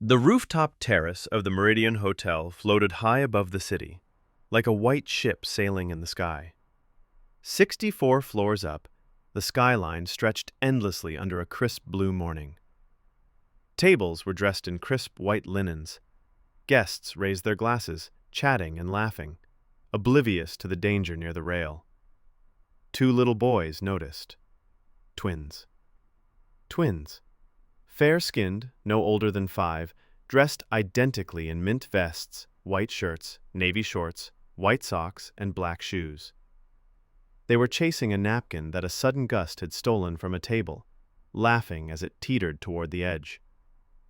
The rooftop terrace of the Meridian Hotel floated high above the city, like a white ship sailing in the sky. 64 floors up, the skyline stretched endlessly under a crisp blue morning. Tables were dressed in crisp white linens. Guests raised their glasses, chatting and laughing, oblivious to the danger near the rail. Two little boys noticed. Twins. Twins. Fair-skinned, no older than 5, dressed identically in mint vests, white shirts, navy shorts, white socks, and black shoes. They were chasing a napkin that a sudden gust had stolen from a table, laughing as it teetered toward the edge.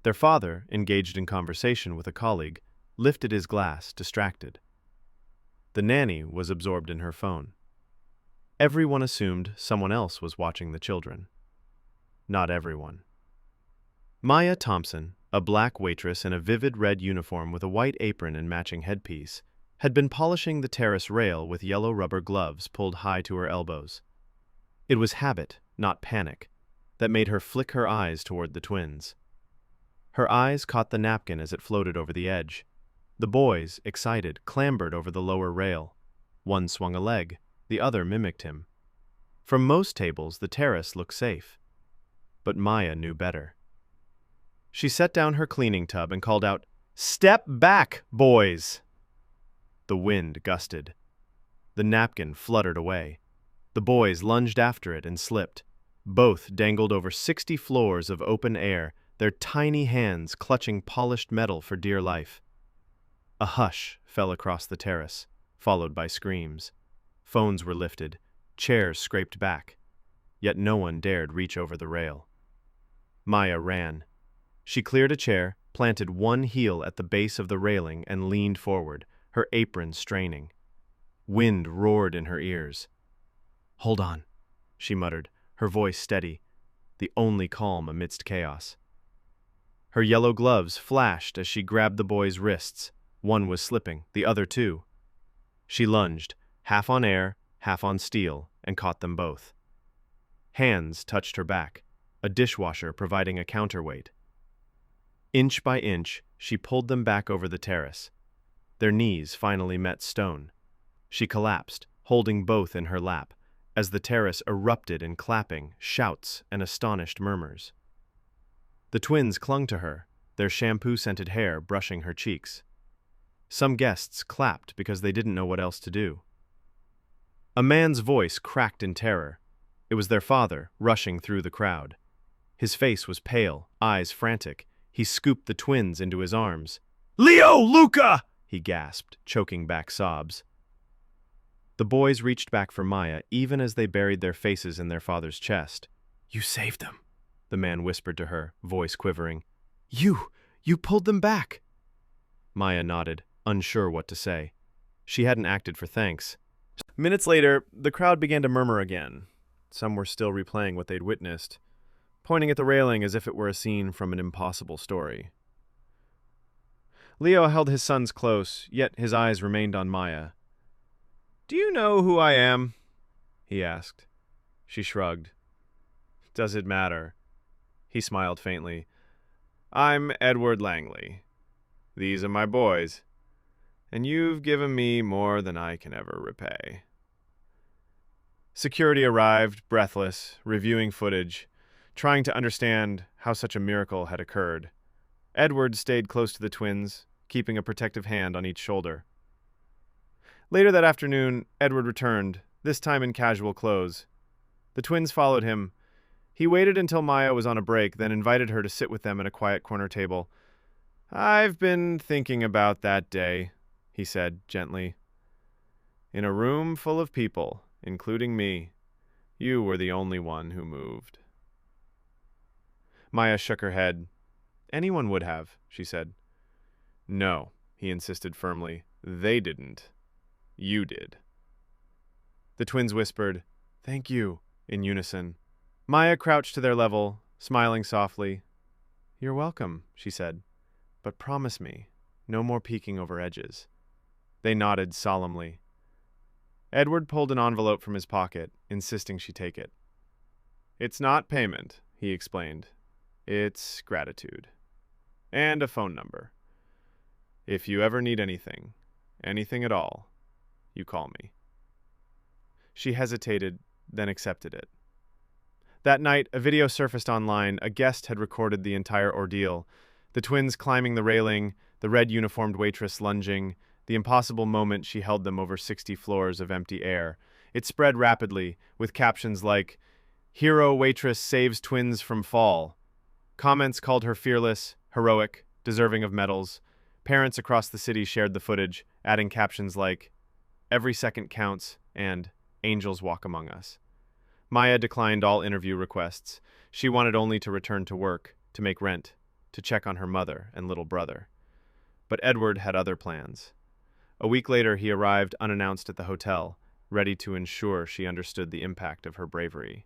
Their father, engaged in conversation with a colleague, lifted his glass, distracted. The nanny was absorbed in her phone. Everyone assumed someone else was watching the children. Not everyone. Maya Thompson, a black waitress in a vivid red uniform with a white apron and matching headpiece, had been polishing the terrace rail with yellow rubber gloves pulled high to her elbows. It was habit, not panic, that made her flick her eyes toward the twins. Her eyes caught the napkin as it floated over the edge. The boys, excited, clambered over the lower rail. One swung a leg, the other mimicked him. From most tables, the terrace looked safe. But Maya knew better. She set down her cleaning tub and called out, "Step back, boys!" The wind gusted. The napkin fluttered away. The boys lunged after it and slipped. Both dangled over 60 floors of open air, their tiny hands clutching polished metal for dear life. A hush fell across the terrace, followed by screams. Phones were lifted, chairs scraped back, yet no one dared reach over the rail. Maya ran. She cleared a chair, planted one heel at the base of the railing, and leaned forward, her apron straining. Wind roared in her ears. "Hold on," she muttered, her voice steady, the only calm amidst chaos. Her yellow gloves flashed as she grabbed the boy's wrists. One was slipping, the other too. She lunged, half on air, half on steel, and caught them both. Hands touched her back, a dishwasher providing a counterweight. Inch by inch, she pulled them back over the terrace. Their knees finally met stone. She collapsed, holding both in her lap, as the terrace erupted in clapping, shouts, and astonished murmurs. The twins clung to her, their shampoo-scented hair brushing her cheeks. Some guests clapped because they didn't know what else to do. A man's voice cracked in terror. It was their father, rushing through the crowd. His face was pale, eyes frantic. He scooped the twins into his arms. "Leo, Luca!" he gasped, choking back sobs. The boys reached back for Maya even as they buried their faces in their father's chest. "You saved them," the man whispered to her, voice quivering. You pulled them back." Maya nodded, unsure what to say. She hadn't acted for thanks. Minutes later, the crowd began to murmur again. Some were still replaying what they'd witnessed, pointing at the railing as if it were a scene from an impossible story. Leo held his sons close, yet his eyes remained on Maya. "Do you know who I am?" he asked. She shrugged. "Does it matter?" He smiled faintly. "I'm Edward Langley. These are my boys. And you've given me more than I can ever repay." Security arrived, breathless, reviewing footage, trying to understand how such a miracle had occurred. Edward stayed close to the twins, keeping a protective hand on each shoulder. Later that afternoon, Edward returned, this time in casual clothes. The twins followed him. He waited until Maya was on a break, then invited her to sit with them at a quiet corner table. "I've been thinking about that day," he said gently. "In a room full of people, including me, you were the only one who moved." Maya shook her head. "Anyone would have," she said. "No," he insisted firmly. "They didn't. You did." The twins whispered, "Thank you," in unison. Maya crouched to their level, smiling softly. "You're welcome," she said. "But promise me, no more peeking over edges." They nodded solemnly. Edward pulled an envelope from his pocket, insisting she take it. "It's not payment," he explained. "It's gratitude." and a phone number. If you ever need anything, anything at all, you call me. She hesitated, then accepted it. That night, a video surfaced online. A guest had recorded the entire ordeal. The twins climbing the railing, the red uniformed waitress lunging, the impossible moment she held them over 60 floors of empty air. It spread rapidly, with captions like, "Hero waitress saves twins from fall." Comments called her fearless, heroic, deserving of medals. Parents across the city shared the footage, adding captions like, "Every second counts," and "Angels walk among us." Maya declined all interview requests. She wanted only to return to work, to make rent, to check on her mother and little brother. But Edward had other plans. A week later, he arrived unannounced at the hotel, ready to ensure she understood the impact of her bravery.